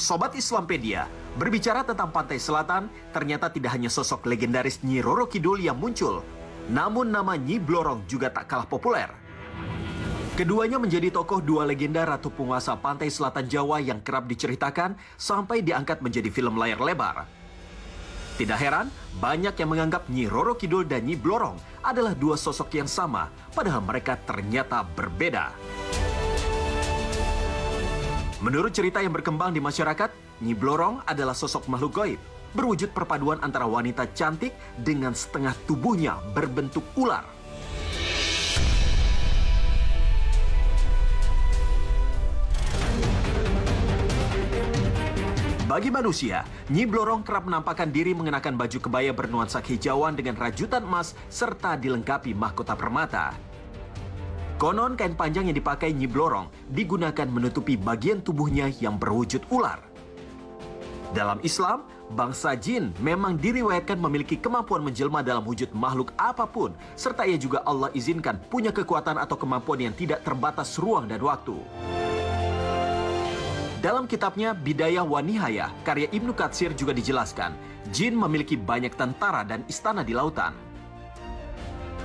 Sobat Islampedia, berbicara tentang Pantai Selatan, ternyata tidak hanya sosok legendaris Nyi Roro Kidul yang muncul, namun nama Nyi Blorong juga tak kalah populer. Keduanya menjadi tokoh dua legenda ratu penguasa Pantai Selatan Jawa yang kerap diceritakan sampai diangkat menjadi film layar lebar. Tidak heran, banyak yang menganggap Nyi Roro Kidul dan Nyi Blorong adalah dua sosok yang sama, padahal mereka ternyata berbeda. Menurut cerita yang berkembang di masyarakat, Nyi Blorong adalah sosok makhluk gaib, berwujud perpaduan antara wanita cantik dengan setengah tubuhnya berbentuk ular. Bagi manusia, Nyi Blorong kerap menampakkan diri mengenakan baju kebaya bernuansa kehijauan dengan rajutan emas serta dilengkapi mahkota permata. Konon kain panjang yang dipakai Nyi Blorong digunakan menutupi bagian tubuhnya yang berwujud ular. Dalam Islam, bangsa jin memang diriwayatkan memiliki kemampuan menjelma dalam wujud makhluk apapun, serta ia juga Allah izinkan punya kekuatan atau kemampuan yang tidak terbatas ruang dan waktu. Dalam kitabnya Bidayah wa Nihayah, karya Ibnu Katsir juga dijelaskan, jin memiliki banyak tentara dan istana di lautan.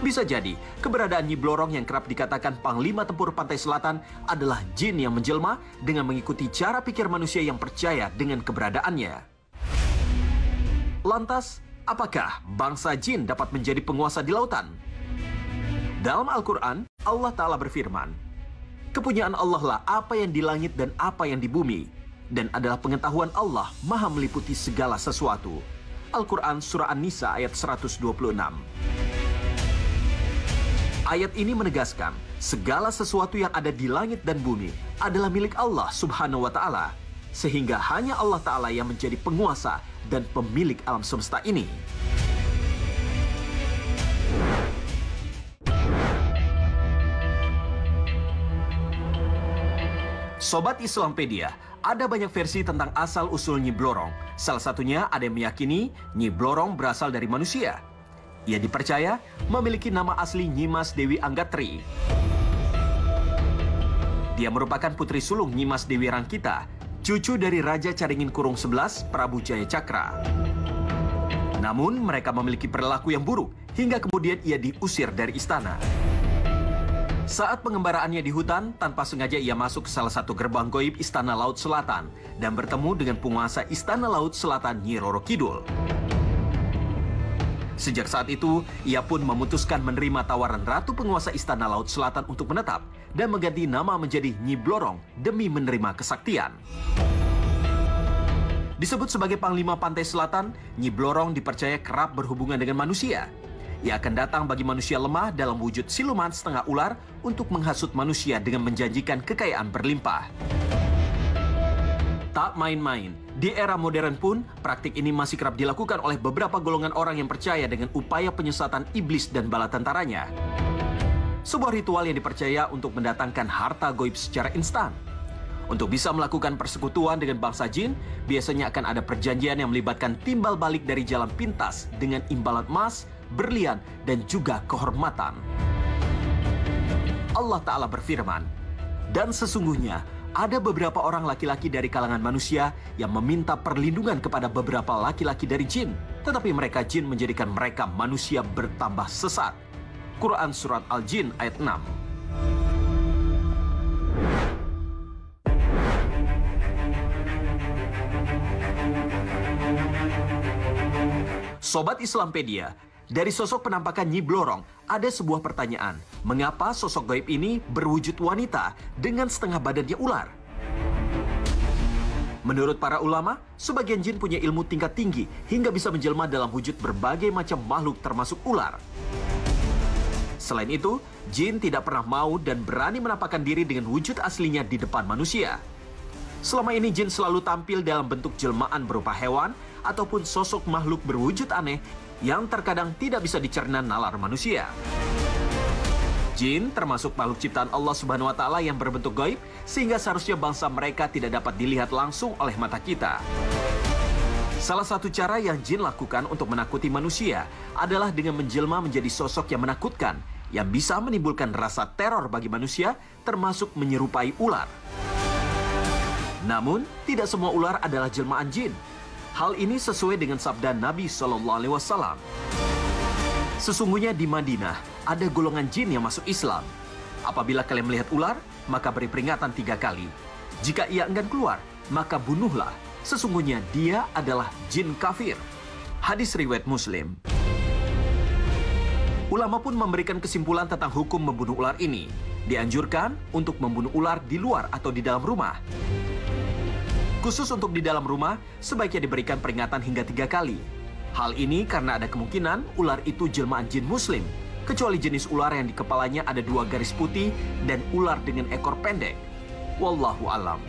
Bisa jadi, keberadaan Nyi Blorong yang kerap dikatakan Panglima Tempur Pantai Selatan adalah jin yang menjelma dengan mengikuti cara pikir manusia yang percaya dengan keberadaannya. Lantas, apakah bangsa jin dapat menjadi penguasa di lautan? Dalam Al-Quran, Allah Ta'ala berfirman, "Kepunyaan Allah lah apa yang di langit dan apa yang di bumi, dan adalah pengetahuan Allah maha meliputi segala sesuatu." Al-Quran Surah An-Nisa ayat 126. Ayat ini menegaskan, segala sesuatu yang ada di langit dan bumi adalah milik Allah Subhanahu wa Ta'ala, sehingga hanya Allah Ta'ala yang menjadi penguasa dan pemilik alam semesta ini. Sobat Islampedia, ada banyak versi tentang asal-usul Nyi Blorong. Salah satunya ada yang meyakini Nyi Blorong berasal dari manusia. Ia dipercaya memiliki nama asli Nyimas Dewi Anggatri. Dia merupakan putri sulung Nyimas Dewi Rangkita, cucu dari Raja Caringin Kurung XI, Prabu Jaya Cakra. Namun mereka memiliki perilaku yang buruk, hingga kemudian ia diusir dari istana. Saat pengembaraannya di hutan, tanpa sengaja ia masuk ke salah satu gerbang goib Istana Laut Selatan dan bertemu dengan penguasa Istana Laut Selatan Nyi Roro Kidul. Sejak saat itu, ia pun memutuskan menerima tawaran Ratu Penguasa Istana Laut Selatan untuk menetap dan mengganti nama menjadi Nyi Blorong demi menerima kesaktian. Disebut sebagai Panglima Pantai Selatan, Nyi Blorong dipercaya kerap berhubungan dengan manusia. Ia akan datang bagi manusia lemah dalam wujud siluman setengah ular untuk menghasut manusia dengan menjanjikan kekayaan berlimpah. Tak main-main, di era modern pun praktik ini masih kerap dilakukan oleh beberapa golongan orang yang percaya dengan upaya penyesatan iblis dan bala tentaranya. Sebuah ritual yang dipercaya untuk mendatangkan harta goib secara instan. Untuk bisa melakukan persekutuan dengan bangsa jin, biasanya akan ada perjanjian yang melibatkan timbal balik dari jalan pintas dengan imbalan emas, berlian, dan juga kehormatan. Allah Ta'ala berfirman, "Dan sesungguhnya ada beberapa orang laki-laki dari kalangan manusia yang meminta perlindungan kepada beberapa laki-laki dari jin, tetapi mereka jin menjadikan mereka manusia bertambah sesat." Quran Surat Al-Jin ayat 6. Sobat Islampedia, dari sosok penampakan Nyi Blorong, ada sebuah pertanyaan. Mengapa sosok gaib ini berwujud wanita dengan setengah badannya ular? Menurut para ulama, sebagian jin punya ilmu tingkat tinggi hingga bisa menjelma dalam wujud berbagai macam makhluk termasuk ular. Selain itu, jin tidak pernah mau dan berani menampakkan diri dengan wujud aslinya di depan manusia. Selama ini jin selalu tampil dalam bentuk jelmaan berupa hewan ataupun sosok makhluk berwujud aneh yang terkadang tidak bisa dicerna nalar manusia. Jin termasuk makhluk ciptaan Allah Subhanahu wa Ta'ala yang berbentuk gaib, sehingga seharusnya bangsa mereka tidak dapat dilihat langsung oleh mata kita. Salah satu cara yang jin lakukan untuk menakuti manusia adalah dengan menjelma menjadi sosok yang menakutkan, yang bisa menimbulkan rasa teror bagi manusia, termasuk menyerupai ular. Namun, tidak semua ular adalah jelmaan jin. Hal ini sesuai dengan sabda Nabi SAW. Sesungguhnya di Madinah ada golongan jin yang masuk Islam. Apabila kalian melihat ular, maka beri peringatan 3 kali. Jika ia enggan keluar, maka bunuhlah. Sesungguhnya dia adalah jin kafir. Hadis riwayat Muslim. Ulama pun memberikan kesimpulan tentang hukum membunuh ular ini. Dianjurkan untuk membunuh ular di luar atau di dalam rumah. Khusus untuk di dalam rumah, sebaiknya diberikan peringatan hingga 3 kali. Hal ini karena ada kemungkinan ular itu jelmaan jin muslim, kecuali jenis ular yang di kepalanya ada 2 garis putih dan ular dengan ekor pendek. Wallahu alam.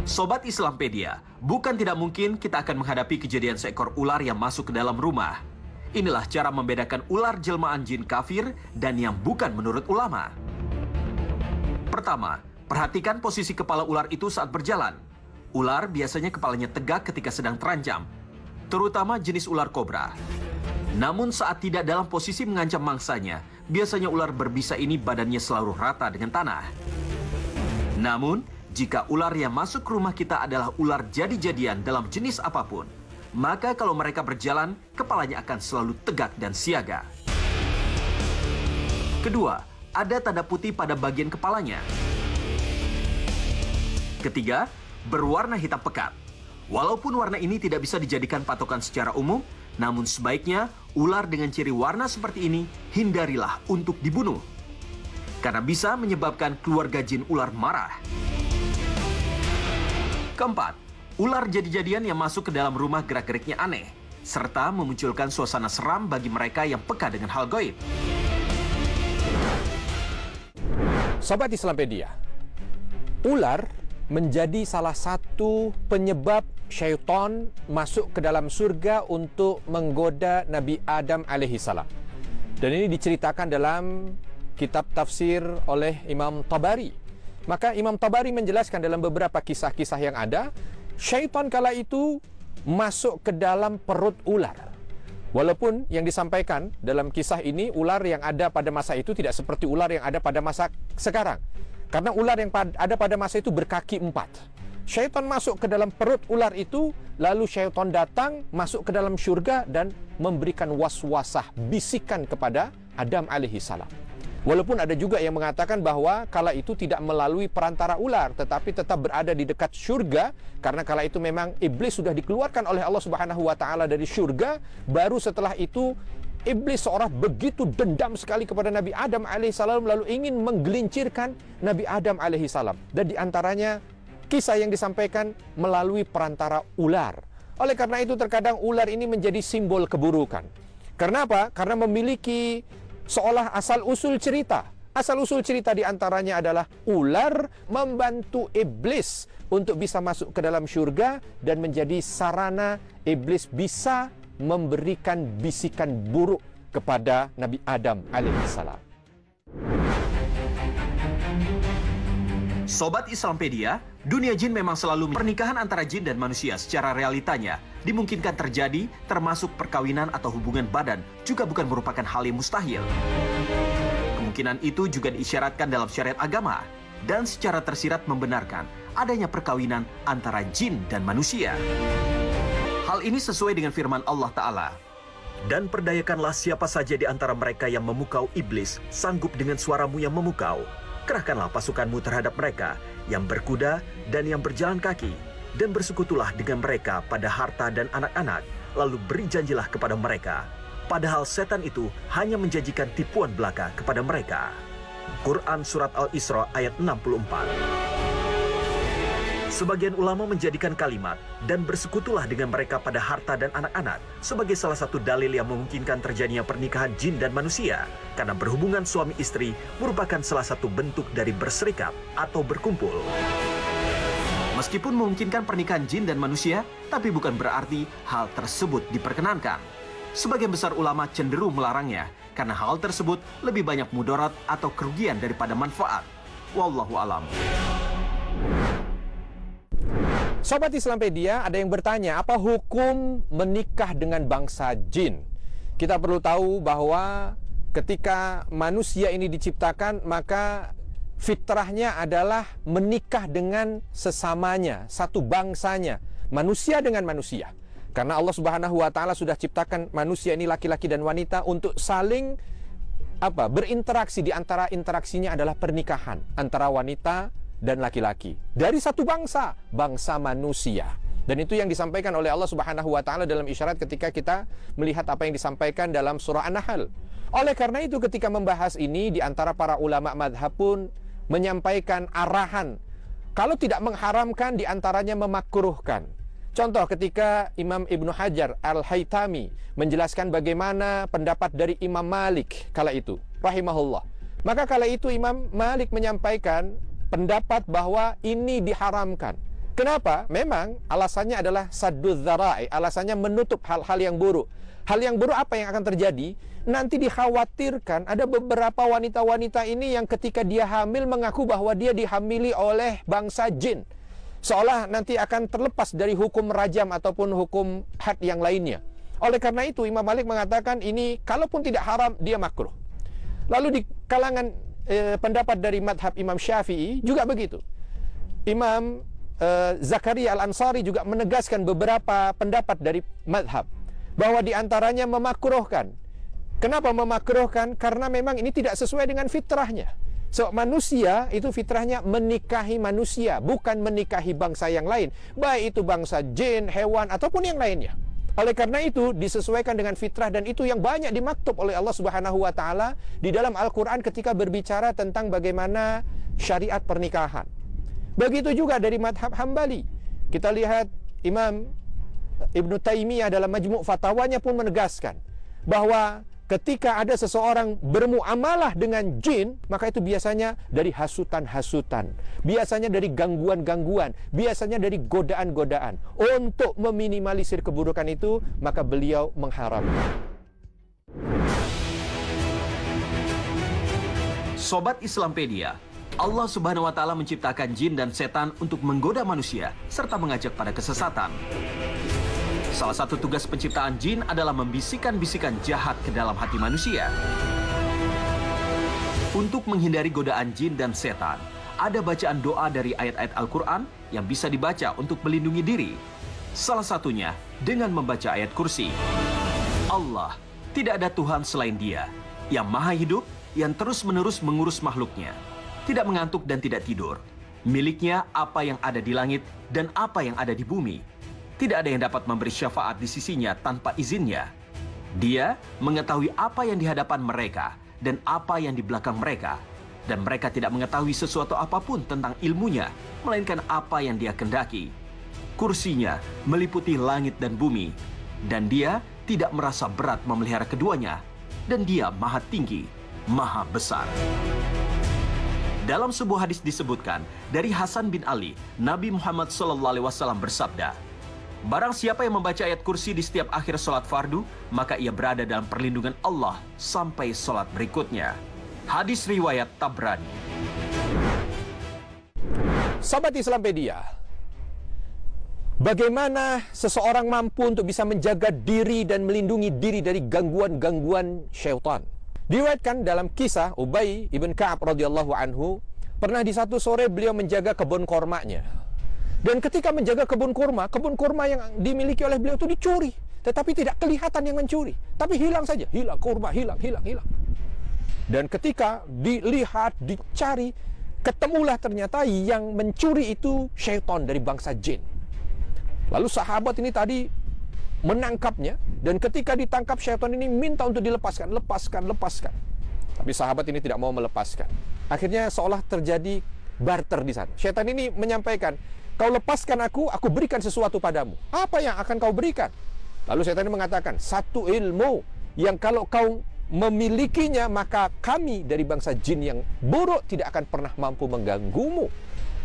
Sobat Islampedia, bukan tidak mungkin kita akan menghadapi kejadian seekor ular yang masuk ke dalam rumah. Inilah cara membedakan ular jelmaan jin kafir dan yang bukan menurut ulama. Pertama, perhatikan posisi kepala ular itu saat berjalan. Ular biasanya kepalanya tegak ketika sedang terancam, terutama jenis ular kobra. Namun saat tidak dalam posisi mengancam mangsanya, biasanya ular berbisa ini badannya selalu rata dengan tanah. Namun, jika ular yang masuk ke rumah kita adalah ular jadi-jadian dalam jenis apapun, maka kalau mereka berjalan, kepalanya akan selalu tegak dan siaga. Kedua, ada tanda putih pada bagian kepalanya. Ketiga, berwarna hitam pekat. Walaupun warna ini tidak bisa dijadikan patokan secara umum, namun sebaiknya ular dengan ciri warna seperti ini hindarilah untuk dibunuh, karena bisa menyebabkan keluarga jin ular marah. Keempat, ular jadi-jadian yang masuk ke dalam rumah gerak-geriknya aneh, serta memunculkan suasana seram bagi mereka yang peka dengan hal gaib. Sobat Islampedia, ular menjadi salah satu penyebab syaitan masuk ke dalam surga untuk menggoda Nabi Adam alaihissalam. Dan ini diceritakan dalam kitab tafsir oleh Imam Tabari. Maka Imam Tabari menjelaskan dalam beberapa kisah-kisah yang ada, syaitan kala itu masuk ke dalam perut ular. Walaupun yang disampaikan dalam kisah ini, ular yang ada pada masa itu tidak seperti ular yang ada pada masa sekarang. Karena ular yang ada pada masa itu berkaki 4. Syaitan masuk ke dalam perut ular itu, lalu syaitan datang masuk ke dalam syurga dan memberikan waswasah, bisikan kepada Adam alaihissalam. Walaupun ada juga yang mengatakan bahwa kala itu tidak melalui perantara ular, tetapi tetap berada di dekat syurga, karena kala itu memang iblis sudah dikeluarkan oleh Allah Subhanahu wa taala dari syurga. Baru setelah itu iblis seorang begitu dendam sekali kepada Nabi Adam alaihissalam, lalu ingin menggelincirkan Nabi Adam alaihissalam. Dan diantaranya kisah yang disampaikan melalui perantara ular. Oleh karena itu terkadang ular ini menjadi simbol keburukan. Karena apa? Karena memiliki seolah asal-usul cerita. Asal-usul cerita diantaranya adalah ular membantu iblis untuk bisa masuk ke dalam syurga dan menjadi sarana iblis bisa memberikan bisikan buruk kepada Nabi Adam alaihissalam. Sobat Islampedia, dunia jin memang selalu pernikahan antara jin dan manusia secara realitanya dimungkinkan terjadi, termasuk perkawinan atau hubungan badan juga bukan merupakan hal yang mustahil. Kemungkinan itu juga diisyaratkan dalam syariat agama dan secara tersirat membenarkan adanya perkawinan antara jin dan manusia. Hal ini sesuai dengan firman Allah Ta'ala. Dan perdayakanlah siapa saja di antara mereka yang memukau iblis, sanggup dengan suaramu yang memukau. Kerahkanlah pasukanmu terhadap mereka yang berkuda dan yang berjalan kaki, dan bersekutulah dengan mereka pada harta dan anak-anak, lalu beri janjilah kepada mereka. Padahal setan itu hanya menjanjikan tipuan belaka kepada mereka. Quran Surat Al-Isra ayat 64. Sebagian ulama menjadikan kalimat dan bersekutulah dengan mereka pada harta dan anak-anak sebagai salah satu dalil yang memungkinkan terjadinya pernikahan jin dan manusia, karena berhubungan suami istri merupakan salah satu bentuk dari berserikat atau berkumpul. Meskipun memungkinkan pernikahan jin dan manusia, tapi bukan berarti hal tersebut diperkenankan. Sebagian besar ulama cenderung melarangnya karena hal tersebut lebih banyak mudarat atau kerugian daripada manfaat. Wallahu alam. Sobat Islampedia, ada yang bertanya, apa hukum menikah dengan bangsa jin? kita perlu tahu bahwa ketika manusia ini diciptakan, maka fitrahnya adalah menikah dengan sesamanya, satu bangsanya, manusia dengan manusia. Karena Allah Subhanahu wa taala sudah ciptakan manusia ini laki-laki dan wanita untuk saling berinteraksi. Di antara interaksinya adalah pernikahan antara wanita dan laki-laki dari satu bangsa, bangsa manusia. Dan itu yang disampaikan oleh Allah Subhanahu wa taala dalam isyarat ketika kita melihat apa yang disampaikan dalam surah An-Nahl. Oleh karena itu ketika membahas ini, di antara para ulama madhab pun menyampaikan arahan, kalau tidak mengharamkan, di antaranya memakruhkan. Contoh ketika Imam Ibnu Hajar Al-Haytami menjelaskan bagaimana pendapat dari Imam Malik kala itu, rahimahullah. Maka kala itu Imam Malik menyampaikan pendapat bahwa ini diharamkan. Kenapa? Memang alasannya adalah sadduz dzara'i, alasannya menutup hal-hal yang buruk. Hal yang buruk apa yang akan terjadi? Nanti dikhawatirkan ada beberapa wanita-wanita ini yang ketika dia hamil mengaku bahwa dia dihamili oleh bangsa jin, seolah nanti akan terlepas dari hukum rajam ataupun hukum had yang lainnya. Oleh karena itu Imam Malik mengatakan ini kalaupun tidak haram, dia makruh. Lalu di kalangan pendapat dari madhab Imam Syafi'i juga begitu. Imam Zakaria Al-Ansari juga menegaskan beberapa pendapat dari madhab bahwa diantaranya memakruhkan. Kenapa memakruhkan? Karena memang ini tidak sesuai dengan fitrahnya. So, manusia itu fitrahnya menikahi manusia, bukan menikahi bangsa yang lain, baik itu bangsa jin, hewan, ataupun yang lainnya. Oleh karena itu disesuaikan dengan fitrah, dan itu yang banyak dimaktub oleh Allah Subhanahu wa taala di dalam Al-Qur'an ketika berbicara tentang bagaimana syariat pernikahan. Begitu juga dari madhab Hambali. Kita lihat Imam Ibnu Taimiyah dalam Majmu' Fatawanya pun menegaskan bahwa ketika ada seseorang bermuamalah dengan jin, maka itu biasanya dari hasutan-hasutan, biasanya dari gangguan-gangguan, biasanya dari godaan-godaan. Untuk meminimalisir keburukan itu, maka beliau mengharamkan. Sobat Islampedia, Allah Subhanahu wa taala menciptakan jin dan setan untuk menggoda manusia serta mengajak pada kesesatan. Salah satu tugas penciptaan jin adalah membisikkan bisikan jahat ke dalam hati manusia. Untuk menghindari godaan jin dan setan, ada bacaan doa dari ayat-ayat Al-Quran yang bisa dibaca untuk melindungi diri. Salah satunya dengan membaca ayat kursi. Allah, tidak ada Tuhan selain Dia, yang maha hidup, yang terus-menerus mengurus makhluknya. Tidak mengantuk dan tidak tidur. Miliknya apa yang ada di langit dan apa yang ada di bumi. Tidak ada yang dapat memberi syafaat di sisinya tanpa izinnya. Dia mengetahui apa yang di hadapan mereka dan apa yang di belakang mereka. Dan mereka tidak mengetahui sesuatu apapun tentang ilmunya, melainkan apa yang Dia kendaki. Kursinya meliputi langit dan bumi, dan Dia tidak merasa berat memelihara keduanya. Dan Dia maha tinggi, maha besar. Dalam sebuah hadis disebutkan dari Hasan bin Ali, Nabi Muhammad SAW bersabda, barang siapa yang membaca ayat kursi di setiap akhir sholat fardu, maka ia berada dalam perlindungan Allah sampai sholat berikutnya. Hadis riwayat Tabrani. Sobat Islampedia, bagaimana seseorang mampu untuk bisa menjaga diri dan melindungi diri dari gangguan-gangguan syaitan? Diriwayatkan dalam kisah Ubay ibn Ka'ab radhiyallahu anhu, pernah di satu sore beliau menjaga kebun kormanya. Dan ketika menjaga kebun kurma yang dimiliki oleh beliau itu dicuri. Tetapi tidak kelihatan yang mencuri. Tapi hilang saja. Hilang, kurma, hilang. Dan ketika dilihat, dicari, ketemulah ternyata yang mencuri itu syaitan dari bangsa jin. Lalu sahabat ini tadi menangkapnya. Dan ketika ditangkap, syaitan ini minta untuk dilepaskan. Lepaskan. Tapi sahabat ini tidak mau melepaskan. Akhirnya seolah terjadi barter di sana. Syaitan ini menyampaikan, kau lepaskan aku berikan sesuatu padamu. Apa yang akan kau berikan? Lalu setan mengatakan, satu ilmu yang kalau kau memilikinya, maka kami dari bangsa jin yang buruk tidak akan pernah mampu mengganggumu.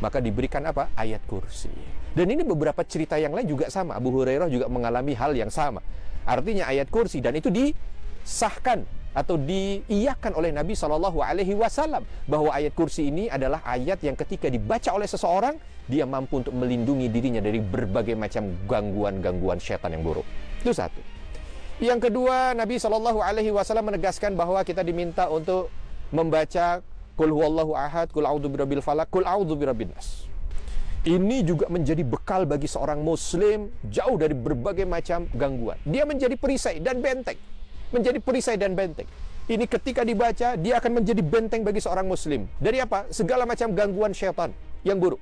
Maka diberikan apa? Ayat kursi. Dan ini beberapa cerita yang lain juga sama. Abu Hurairah juga mengalami hal yang sama. Artinya ayat kursi, dan itu disahkan atau diiyakan oleh Nabi SAW bahwa ayat kursi ini adalah ayat yang ketika dibaca oleh seseorang, dia mampu untuk melindungi dirinya dari berbagai macam gangguan-gangguan syaitan yang buruk. Itu satu. Yang kedua, Nabi SAW menegaskan bahwa kita diminta untuk membaca Qul huwallahu ahad, Qul a'udzu birabbil falaq, Qul a'udzu birabbin nas. Ini juga menjadi bekal bagi seorang muslim jauh dari berbagai macam gangguan. Dia menjadi perisai dan benteng. Menjadi perisai dan benteng. Ini ketika dibaca, dia akan menjadi benteng bagi seorang muslim. Dari apa? Segala macam gangguan syaitan yang buruk.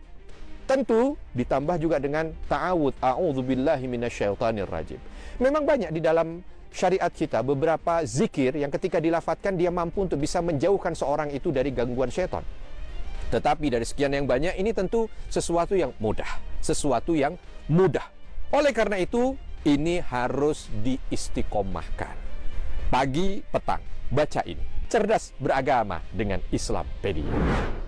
Tentu ditambah juga dengan ta'awud, a'udzubillahi minasyaitonir rajim. Memang banyak di dalam syariat kita beberapa zikir yang ketika dilafatkan dia mampu untuk bisa menjauhkan seorang itu dari gangguan syaitan. Tetapi dari sekian yang banyak, ini tentu sesuatu yang mudah. Sesuatu yang mudah. Oleh karena itu, ini harus diistiqomahkan. Pagi, petang, baca ini. Cerdas beragama dengan Islampedia.